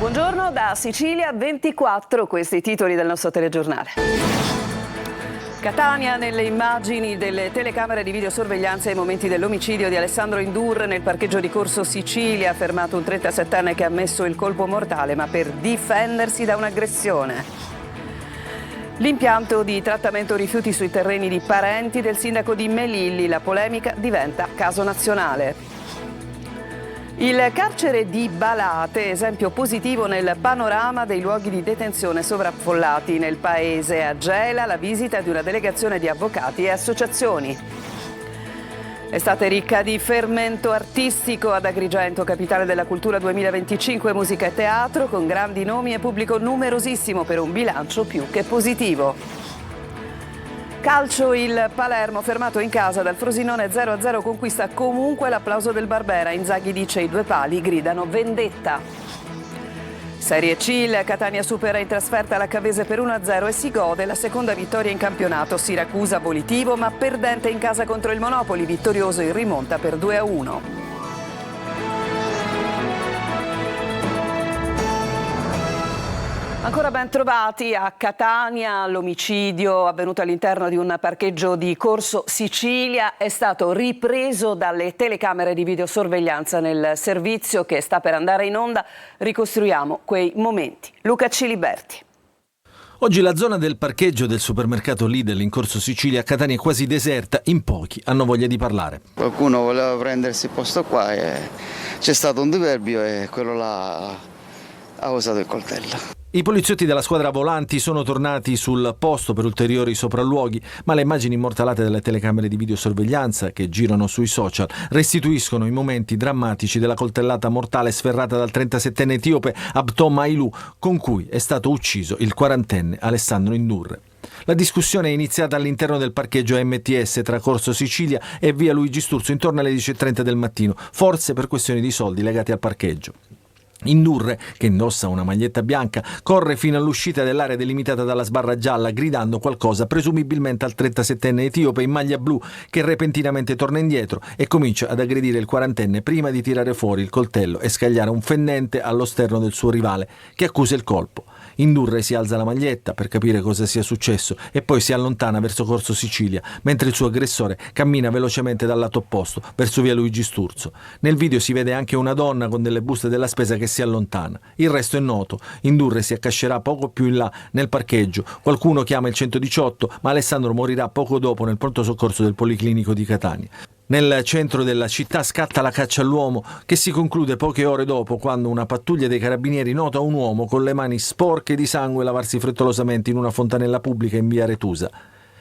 Buongiorno da Sicilia 24, questi i titoli del nostro telegiornale. Catania nelle immagini delle telecamere di videosorveglianza ai momenti dell'omicidio di Alessandro Indurre nel parcheggio di Corso Sicilia, ha fermato un 37enne che ha ammesso il colpo mortale ma per difendersi da un'aggressione. L'impianto di trattamento rifiuti sui terreni di parenti del sindaco di Melilli, la polemica diventa caso nazionale. Il carcere di Balate, esempio positivo nel panorama dei luoghi di detenzione sovraffollati nel paese. A Gela la visita di una delegazione di avvocati e associazioni. Estate ricca di fermento artistico ad Agrigento, capitale della cultura 2025, musica e teatro, con grandi nomi e pubblico numerosissimo per un bilancio più che positivo. Calcio, il Palermo, fermato in casa dal Frosinone 0-0, conquista comunque l'applauso del Barbera. Inzaghi dice: i due pali gridano vendetta. Serie C, il Catania supera in trasferta la Cavese per 1-0 e si gode la seconda vittoria in campionato. Siracusa volitivo ma perdente in casa contro il Monopoli, vittorioso in rimonta per 2-1. Ancora ben trovati a Catania. L'omicidio avvenuto all'interno di un parcheggio di Corso Sicilia è stato ripreso dalle telecamere di videosorveglianza nel servizio che sta per andare in onda. Ricostruiamo quei momenti. Luca Ciliberti. Oggi la zona del parcheggio del supermercato Lidl in Corso Sicilia a Catania è quasi deserta, in pochi hanno voglia di parlare. Qualcuno voleva prendersi il posto qua e c'è stato un diverbio e quello là ha usato il coltello. I poliziotti della squadra volanti sono tornati sul posto per ulteriori sopralluoghi, ma le immagini immortalate dalle telecamere di videosorveglianza che girano sui social restituiscono i momenti drammatici della coltellata mortale sferrata dal 37enne etiope Abtom Ailu, con cui è stato ucciso il 40enne Alessandro Indurre. La discussione è iniziata all'interno del parcheggio MTS tra Corso Sicilia e via Luigi Sturzo intorno alle 10:30 del mattino, forse per questioni di soldi legati al parcheggio. Indurre, che indossa una maglietta bianca, corre fino all'uscita dell'area delimitata dalla sbarra gialla gridando qualcosa presumibilmente al 37enne etiope in maglia blu, che repentinamente torna indietro e comincia ad aggredire il 40enne prima di tirare fuori il coltello e scagliare un fendente allo sterno del suo rivale, che accusa il colpo. Indurre si alza la maglietta per capire cosa sia successo e poi si allontana verso Corso Sicilia, mentre il suo aggressore cammina velocemente dal lato opposto, verso via Luigi Sturzo. Nel video si vede anche una donna con delle buste della spesa che si allontana. Il resto è noto. Indurre si accascerà poco più in là nel parcheggio. Qualcuno chiama il 118, ma Alessandro morirà poco dopo nel pronto soccorso del Policlinico di Catania. Nel centro della città scatta la caccia all'uomo, che si conclude poche ore dopo, quando una pattuglia dei carabinieri nota un uomo con le mani sporche di sangue lavarsi frettolosamente in una fontanella pubblica in via Retusa.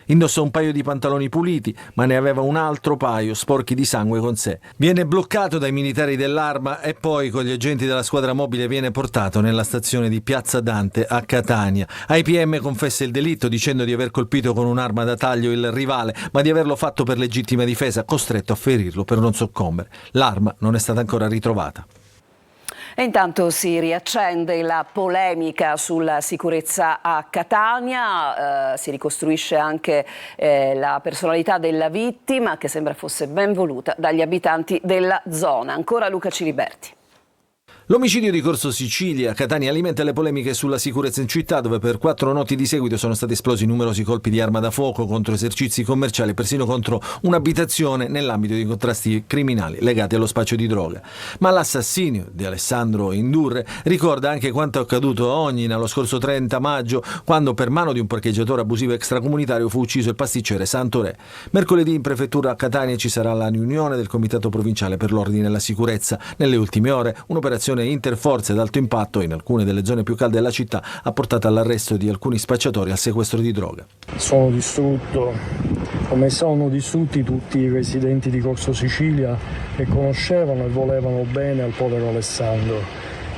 Indossa un paio di pantaloni puliti, ma ne aveva un altro paio sporchi di sangue con sé. Viene bloccato dai militari dell'Arma e poi con gli agenti della squadra mobile viene portato nella stazione di Piazza Dante a Catania. Ai PM confessa il delitto dicendo di aver colpito con un'arma da taglio il rivale, ma di averlo fatto per legittima difesa, costretto a ferirlo per non soccombere. L'arma non è stata ancora ritrovata. E intanto si riaccende la polemica sulla sicurezza a Catania, si ricostruisce anche la personalità della vittima, che sembra fosse ben voluta dagli abitanti della zona. Ancora Luca Ciliberti. L'omicidio di Corso Sicilia a Catania alimenta le polemiche sulla sicurezza in città, dove per 4 notti di seguito sono stati esplosi numerosi colpi di arma da fuoco contro esercizi commerciali e persino contro un'abitazione nell'ambito di contrasti criminali legati allo spaccio di droga. Ma l'assassinio di Alessandro Indurre ricorda anche quanto accaduto a Ognina lo scorso 30 maggio, quando per mano di un parcheggiatore abusivo extracomunitario fu ucciso il pasticcere Santoré. Mercoledì in prefettura a Catania ci sarà la riunione del Comitato Provinciale per l'Ordine e la Sicurezza. Nelle ultime ore un'operazione interforze ad alto impatto in alcune delle zone più calde della città ha portato all'arresto di alcuni spacciatori e al sequestro di droga. Sono distrutto, come sono distrutti tutti i residenti di Corso Sicilia che conoscevano e volevano bene al povero Alessandro.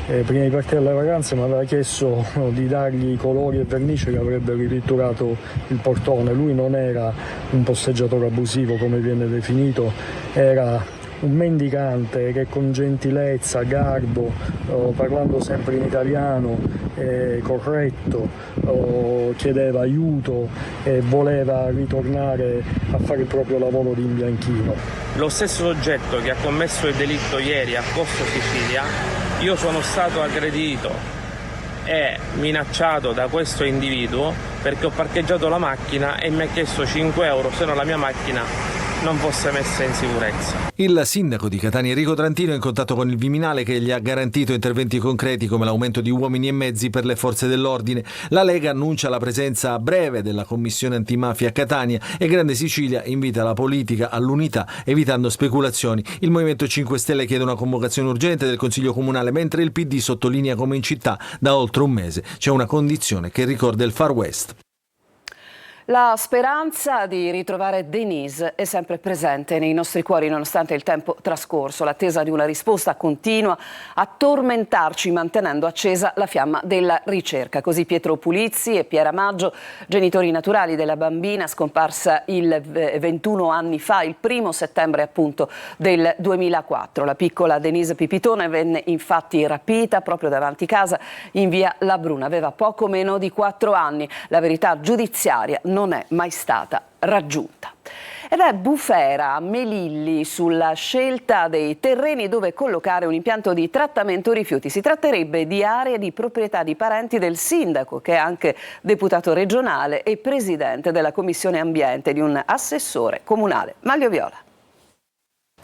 Prima di partire alle vacanze mi aveva chiesto di dargli i colori e vernice che avrebbe ripitturato il portone. Lui non era un posteggiatore abusivo come viene definito, era un mendicante che con gentilezza, garbo, parlando sempre in italiano, corretto, chiedeva aiuto e voleva ritornare a fare il proprio lavoro di imbianchino. Lo stesso soggetto che ha commesso il delitto ieri a Corso Sicilia Io sono stato aggredito e minacciato da questo individuo perché ho parcheggiato la macchina e mi ha chiesto 5 euro se no la mia macchina non fosse messa in sicurezza. Il sindaco di Catania Enrico Trantino è in contatto con il Viminale che gli ha garantito interventi concreti come l'aumento di uomini e mezzi per le forze dell'ordine. La Lega annuncia la presenza a breve della commissione antimafia a Catania e Grande Sicilia invita la politica all'unità evitando speculazioni. Il Movimento 5 Stelle chiede una convocazione urgente del Consiglio Comunale mentre il PD sottolinea come in città da oltre un mese c'è una condizione che ricorda il Far West. La speranza di ritrovare Denise è sempre presente nei nostri cuori nonostante il tempo trascorso. L'attesa di una risposta continua a tormentarci mantenendo accesa la fiamma della ricerca. Così Pietro Pulizzi e Piera Maggio, genitori naturali della bambina scomparsa 21 anni fa, il 1° settembre appunto del 2004. La piccola Denise Pipitone venne infatti rapita proprio davanti casa in via La Bruna. Aveva poco meno di 4 anni. La verità giudiziaria non è mai stata raggiunta. Ed è bufera a Melilli sulla scelta dei terreni dove collocare un impianto di trattamento rifiuti. Si tratterebbe di aree di proprietà di parenti del sindaco, che è anche deputato regionale e presidente della Commissione Ambiente di un assessore comunale. Maglio Viola.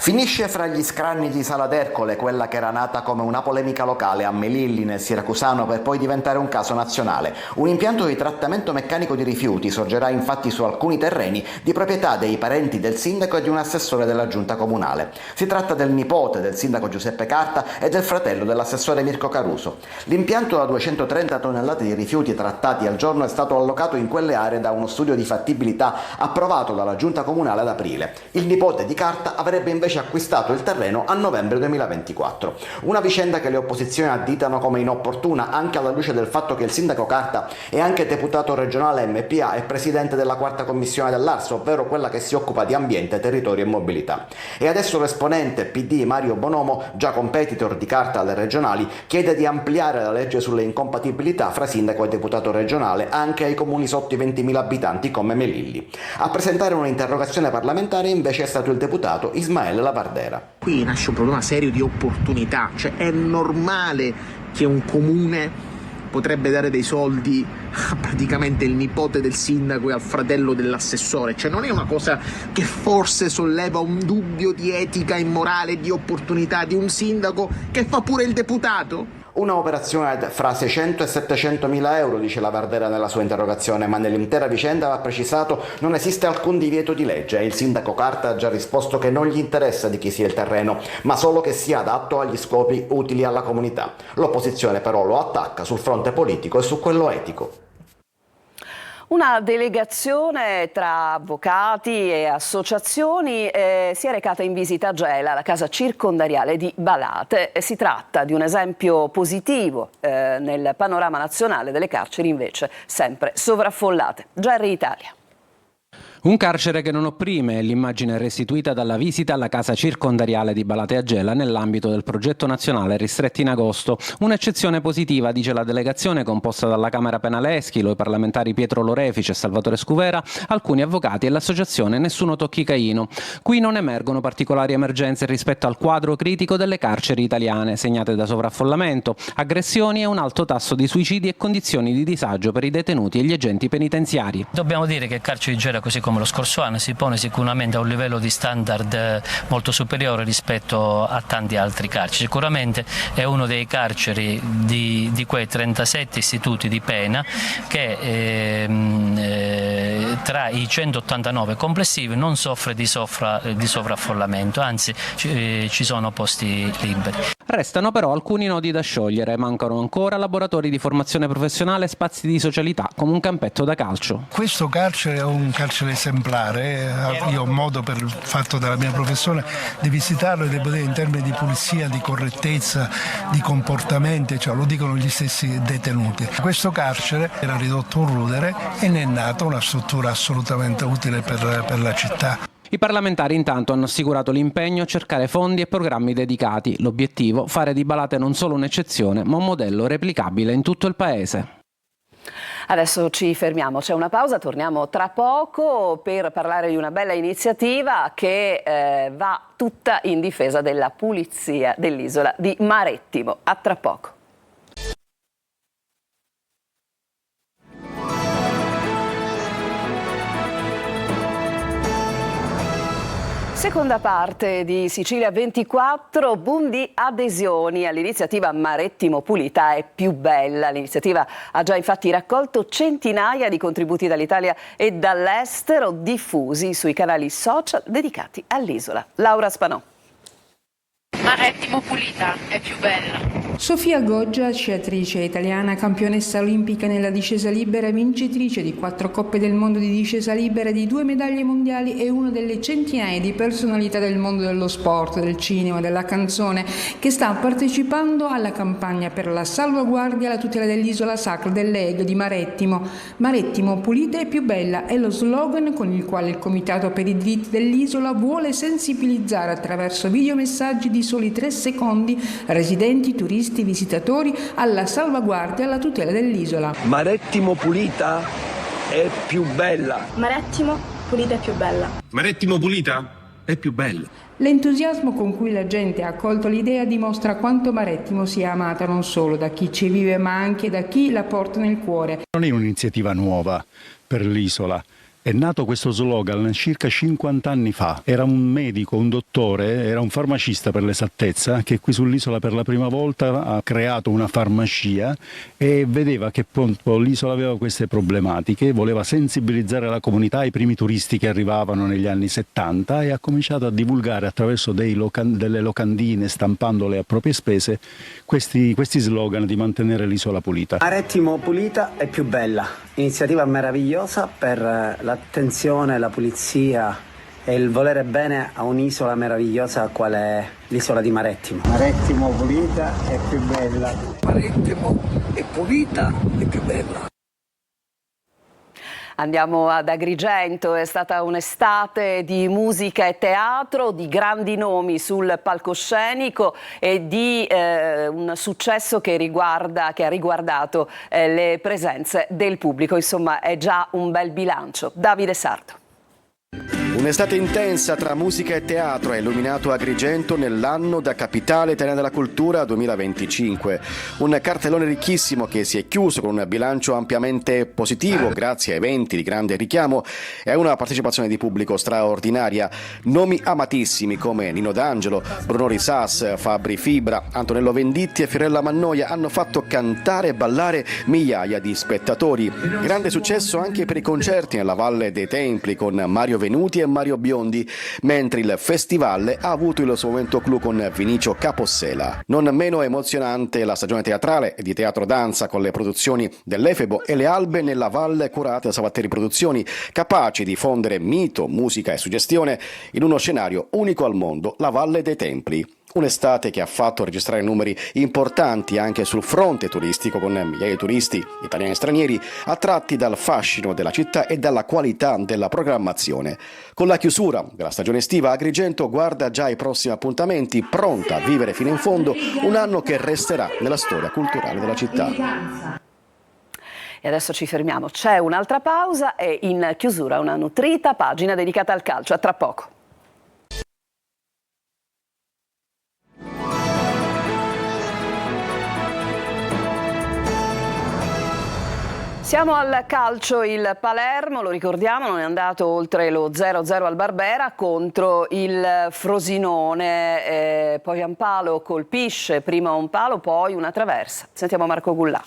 Finisce fra gli scranni di Sala d'Ercole quella che era nata come una polemica locale a Melilli nel siracusano per poi diventare un caso nazionale. Un impianto di trattamento meccanico di rifiuti sorgerà infatti su alcuni terreni di proprietà dei parenti del sindaco e di un assessore della giunta comunale. Si tratta del nipote del sindaco Giuseppe Carta e del fratello dell'assessore Mirko Caruso. L'impianto da 230 tonnellate di rifiuti trattati al giorno è stato allocato in quelle aree da uno studio di fattibilità approvato dalla giunta comunale ad aprile. Il nipote di Carta avrebbe invece acquistato il terreno a novembre 2024. Una vicenda che le opposizioni additano come inopportuna anche alla luce del fatto che il sindaco Carta è anche deputato regionale MPA e presidente della 4ª commissione dell'Arso, ovvero quella che si occupa di ambiente, territorio e mobilità. E adesso l'esponente PD Mario Bonomo, già competitor di Carta alle regionali, chiede di ampliare la legge sulle incompatibilità fra sindaco e deputato regionale anche ai comuni sotto i 20.000 abitanti come Melilli. A presentare un'interrogazione parlamentare invece è stato il deputato Ismaele Lavardera. Qui nasce un problema serio di opportunità, cioè è normale che un comune potrebbe dare dei soldi a praticamente il nipote del sindaco e al fratello dell'assessore, cioè non è una cosa che forse solleva un dubbio di etica e morale, di opportunità di un sindaco che fa pure il deputato? Una operazione fra 600 e 700 mila euro, dice Lavardera nella sua interrogazione, ma nell'intera vicenda, va precisato, non esiste alcun divieto di legge e il sindaco Carta ha già risposto che non gli interessa di chi sia il terreno, ma solo che sia adatto agli scopi utili alla comunità. L'opposizione però lo attacca sul fronte politico e su quello etico. Una delegazione tra avvocati e associazioni si è recata in visita a Gela, la casa circondariale di Balate. Si tratta di un esempio positivo nel panorama nazionale delle carceri invece sempre sovraffollate. Gerry Italia. Un carcere che non opprime è l'immagine restituita dalla visita alla casa circondariale di Balate a Gela nell'ambito del progetto nazionale Ristretti in agosto. Un'eccezione positiva, dice la delegazione composta dalla Camera Penale Eschilo, i parlamentari Pietro Lorefice e Salvatore Scuvera, alcuni avvocati e l'associazione Nessuno Tocchi Caino. Qui non emergono particolari emergenze rispetto al quadro critico delle carceri italiane, segnate da sovraffollamento, aggressioni e un alto tasso di suicidi e condizioni di disagio per i detenuti e gli agenti penitenziari. Dobbiamo dire che il carcere di Gela, così come lo scorso anno, si pone sicuramente a un livello di standard molto superiore rispetto a tanti altri carceri. Sicuramente è uno dei carceri di quei 37 istituti di pena che tra i 189 complessivi non soffre di sovraffollamento, anzi ci sono posti liberi. Restano però alcuni nodi da sciogliere, mancano ancora laboratori di formazione professionale e spazi di socialità come un campetto da calcio. Questo carcere è un carcere esemplare, io ho modo per il fatto della mia professione di visitarlo e devo dire in termini di pulizia, di correttezza, di comportamenti, cioè lo dicono gli stessi detenuti. Questo carcere era ridotto un rudere e ne è nata una struttura assolutamente utile per la città. I parlamentari intanto hanno assicurato l'impegno a cercare fondi e programmi dedicati. L'obiettivo, fare di Balate non solo un'eccezione, ma un modello replicabile in tutto il paese. Adesso ci fermiamo, c'è una pausa, torniamo tra poco per parlare di una bella iniziativa che va tutta in difesa della pulizia dell'isola di Marettimo. A tra poco. Seconda parte di Sicilia 24, boom di adesioni all'iniziativa Marettimo Pulita è più bella. L'iniziativa ha già infatti raccolto centinaia di contributi dall'Italia e dall'estero diffusi sui canali social dedicati all'isola. Laura Spanò. Marettimo Pulita è più bella. Sofia Goggia, sciatrice italiana, campionessa olimpica nella discesa libera, vincitrice di 4 Coppe del Mondo di discesa libera, di 2 medaglie mondiali e una delle centinaia di personalità del mondo dello sport, del cinema, della canzone, che sta partecipando alla campagna per la salvaguardia e la tutela dell'isola sacra dell'Edo di Marettimo. Marettimo Pulita è più bella è lo slogan con il quale il Comitato per i diritti dell'isola vuole sensibilizzare attraverso videomessaggi di soli 3 secondi residenti, turisti, visitatori alla salvaguardia e alla tutela dell'isola. Marettimo Pulita è più bella. Marettimo Pulita è più bella. Marettimo Pulita è più bella. L'entusiasmo con cui la gente ha accolto l'idea dimostra quanto Marettimo sia amata non solo da chi ci vive ma anche da chi la porta nel cuore. Non è un'iniziativa nuova per l'isola. È nato questo slogan circa 50 anni fa. Era un medico, un dottore, era un farmacista per l'esattezza, che qui sull'isola per la prima volta ha creato una farmacia e vedeva che l'isola aveva queste problematiche, voleva sensibilizzare la comunità, i primi turisti che arrivavano negli anni 70 e ha cominciato a divulgare attraverso delle locandine, stampandole a proprie spese, questi slogan di mantenere l'isola pulita. Marettimo Pulita è più bella, iniziativa meravigliosa per l'attenzione, la pulizia e il volere bene a un'isola meravigliosa qual è l'isola di Marettimo. Marettimo Pulita è più bella. Marettimo e Pulita è più bella. Andiamo ad Agrigento, è stata un'estate di musica e teatro, di grandi nomi sul palcoscenico e di un successo che ha riguardato le presenze del pubblico. Insomma, è già un bel bilancio. Davide Sardo. Un'estate intensa tra musica e teatro ha illuminato Agrigento nell'anno da capitale italiana della cultura 2025. Un cartellone ricchissimo che si è chiuso con un bilancio ampiamente positivo grazie a eventi di grande richiamo e a una partecipazione di pubblico straordinaria. Nomi amatissimi come Nino D'Angelo, Bruno Risas, Fabri Fibra, Antonello Venditti e Fiorella Mannoia hanno fatto cantare e ballare migliaia di spettatori. Grande successo anche per i concerti nella Valle dei Templi con Mario Venuti e Mario Biondi, mentre il festival ha avuto il suo momento clou con Vinicio Capossela. Non meno emozionante la stagione teatrale e di teatro danza con le produzioni dell'Efebo e le Albe nella Valle curate da Savatteri Produzioni, capaci di fondere mito, musica e suggestione in uno scenario unico al mondo, la Valle dei Templi. Un'estate che ha fatto registrare numeri importanti anche sul fronte turistico, con migliaia di turisti, italiani e stranieri, attratti dal fascino della città e dalla qualità della programmazione. Con la chiusura della stagione estiva, Agrigento guarda già ai prossimi appuntamenti, pronta a vivere fino in fondo un anno che resterà nella storia culturale della città. E adesso ci fermiamo, c'è un'altra pausa e in chiusura una nutrita pagina dedicata al calcio. A tra poco. Siamo al calcio, il Palermo, lo ricordiamo, non è andato oltre lo 0-0 al Barbera contro il Frosinone, poi un palo colpisce, prima un palo, poi una traversa. Sentiamo Marco Gullà.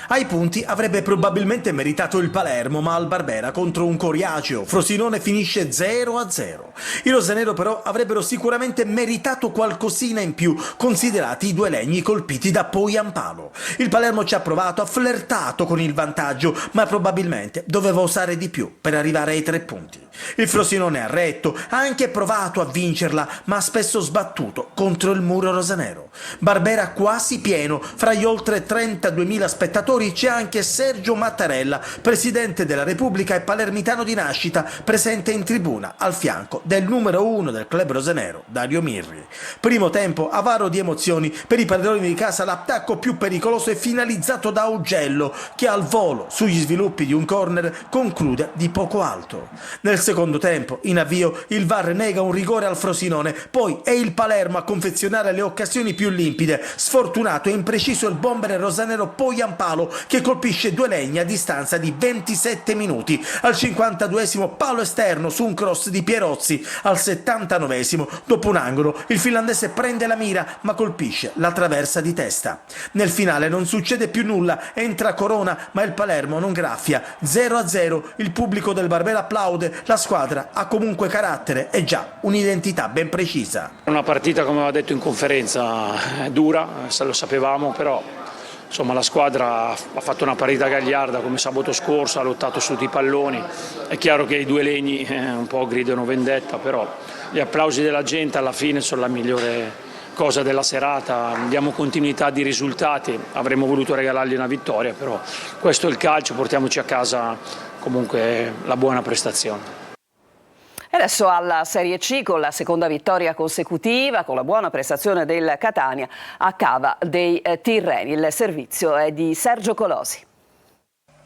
Ai punti avrebbe probabilmente meritato il Palermo, ma al Barbera contro un coriaceo Frosinone finisce 0-0. I rosanero però avrebbero sicuramente meritato qualcosina in più, considerati i 2 legni colpiti da Poyampalo. Il Palermo ci ha provato, ha flirtato con il vantaggio, ma probabilmente doveva osare di più per arrivare ai 3 punti. Il Frosinone ha retto, ha anche provato a vincerla, ma ha spesso sbattuto contro il muro rosanero. Barbera quasi pieno, fra gli oltre 32.000 spettatori giocatori c'è anche Sergio Mattarella, presidente della Repubblica e palermitano di nascita, presente in tribuna al fianco del numero 1 del club rosanero, Dario Mirri. Primo tempo avaro di emozioni per i padroni di casa, l'attacco più pericoloso è finalizzato da Augello che al volo sugli sviluppi di un corner conclude di poco alto. Nel secondo tempo, in avvio, il VAR nega un rigore al Frosinone, poi è il Palermo a confezionare le occasioni più limpide. Sfortunato e impreciso il bomber rosanero Poyampalo che colpisce due legni a distanza di 27 minuti. Al 52esimo palo esterno su un cross di Pierozzi. Al 79esimo, dopo un angolo, il finlandese prende la mira ma colpisce la traversa di testa. Nel finale non succede più nulla, entra Corona ma il Palermo non graffia. 0-0, il pubblico del Barbera applaude, la squadra ha comunque carattere e già un'identità ben precisa. Una partita, come aveva detto in conferenza, dura, se lo sapevamo, però insomma la squadra ha fatto una partita gagliarda come sabato scorso, ha lottato su tutti i palloni. È chiaro che i due legni un po' gridano vendetta, però gli applausi della gente alla fine sono la migliore cosa della serata. Diamo continuità di risultati, avremmo voluto regalargli una vittoria, però questo è il calcio, portiamoci a casa comunque la buona prestazione. E adesso alla Serie C, con la seconda vittoria consecutiva, con la buona prestazione del Catania a cava dei Tirreni. Il servizio è di Sergio Colosi.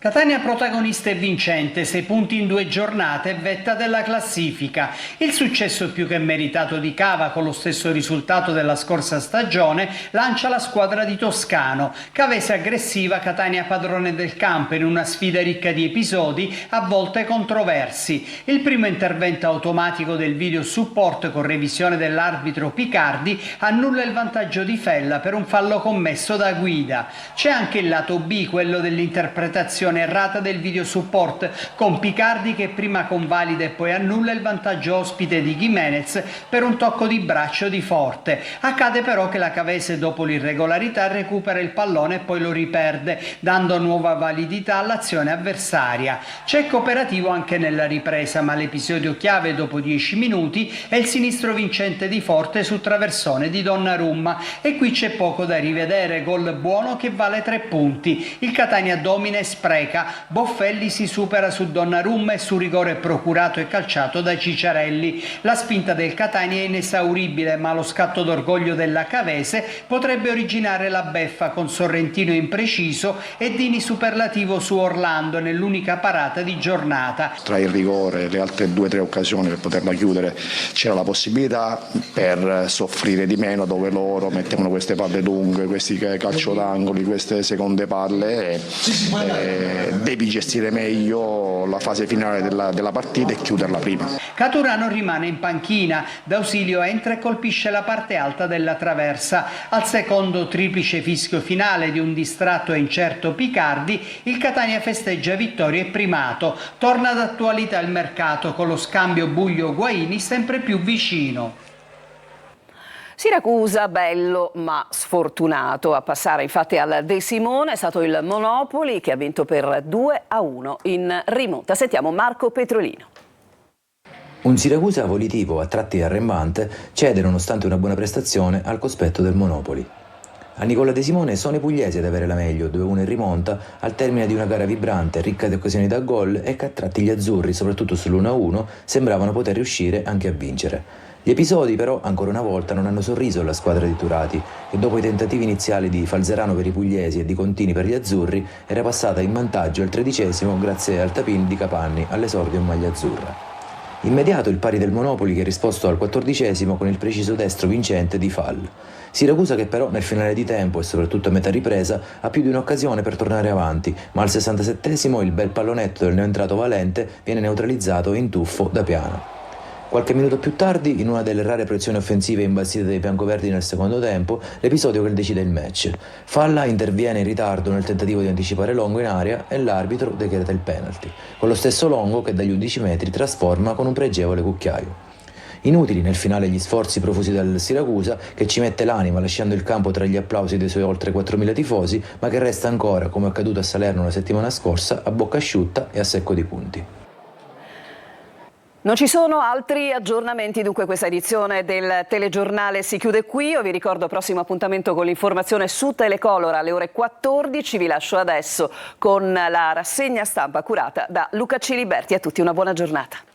Catania protagonista e vincente, 6 punti in 2 giornate, vetta della classifica. Il successo più che meritato di Cava, con lo stesso risultato della scorsa stagione, lancia la squadra di Toscano. Cavese aggressiva, Catania padrone del campo in una sfida ricca di episodi, a volte controversi. Il primo intervento automatico del video support con revisione dell'arbitro Picardi annulla il vantaggio di Fella per un fallo commesso da Guida. C'è anche il lato B, quello dell'interpretazione errata del video support, con Picardi che prima convalida e poi annulla il vantaggio ospite di Gimenez per un tocco di braccio di Forte. Accade però che la Cavese, dopo l'irregolarità, recupera il pallone e poi lo riperde, dando nuova validità all'azione avversaria. C'è cooperativo anche nella ripresa, ma l'episodio chiave dopo 10 minuti è il sinistro vincente di Forte su traversone di Donnarumma, e qui c'è poco da rivedere, gol buono che vale 3 punti. Il Catania domina e spreca, Boffelli si supera su Donnarumma e su rigore procurato e calciato da Cicciarelli. La spinta del Catania è inesauribile, ma lo scatto d'orgoglio della Cavese potrebbe originare la beffa, con Sorrentino impreciso e Dini superlativo su Orlando nell'unica parata di giornata. Tra il rigore e le altre 2 o 3 occasioni per poterla chiudere c'era la possibilità per soffrire di meno, dove loro mettevano queste palle lunghe, questi calcio d'angoli, queste seconde palle devi gestire meglio la fase finale della partita e chiuderla prima. Caturano rimane in panchina, D'Ausilio entra e colpisce la parte alta della traversa. Al secondo triplice fischio finale di un distratto e incerto Picardi, il Catania festeggia vittoria e primato. Torna d'attualità il mercato, con lo scambio Buglio-Guaini sempre più vicino. Siracusa, bello ma sfortunato. A passare infatti al De Simone è stato il Monopoli, che ha vinto per 2-1 in rimonta. Sentiamo Marco Petrolino. Un Siracusa volitivo, a tratti arrembante, cede nonostante una buona prestazione al cospetto del Monopoli. A Nicola De Simone sono i pugliesi ad avere la meglio, 2-1 in rimonta, al termine di una gara vibrante, ricca di occasioni da gol, e che a tratti gli azzurri, soprattutto sull'1-1, sembravano poter riuscire anche a vincere. Gli episodi però, ancora una volta, non hanno sorriso alla squadra di Turati, che dopo i tentativi iniziali di Falzerano per i pugliesi e di Contini per gli azzurri, era passata in vantaggio al 13° grazie al tapin di Capanni all'esordio in maglia azzurra. Immediato il pari del Monopoli, che ha risposto al 14° con il preciso destro vincente di Fall. Siracusa che però nel finale di tempo e soprattutto a metà ripresa ha più di un'occasione per tornare avanti, ma al 67° il bel pallonetto del neoentrato Valente viene neutralizzato in tuffo da Piano. Qualche minuto più tardi, in una delle rare proiezioni offensive imbastite dai biancoverdi nel secondo tempo, l'episodio che decide il match. Falla interviene in ritardo nel tentativo di anticipare Longo in area e l'arbitro decreta il penalty, con lo stesso Longo che dagli 11 metri trasforma con un pregevole cucchiaio. Inutili nel finale gli sforzi profusi dal Siracusa, che ci mette l'anima lasciando il campo tra gli applausi dei suoi oltre 4.000 tifosi, ma che resta ancora, come accaduto a Salerno la settimana scorsa, a bocca asciutta e a secco di punti. Non ci sono altri aggiornamenti, dunque questa edizione del telegiornale si chiude qui. Io vi ricordo prossimo appuntamento con l'informazione su Telecolor alle ore 14. Vi lascio adesso con la rassegna stampa curata da Luca Ciliberti. A tutti una buona giornata.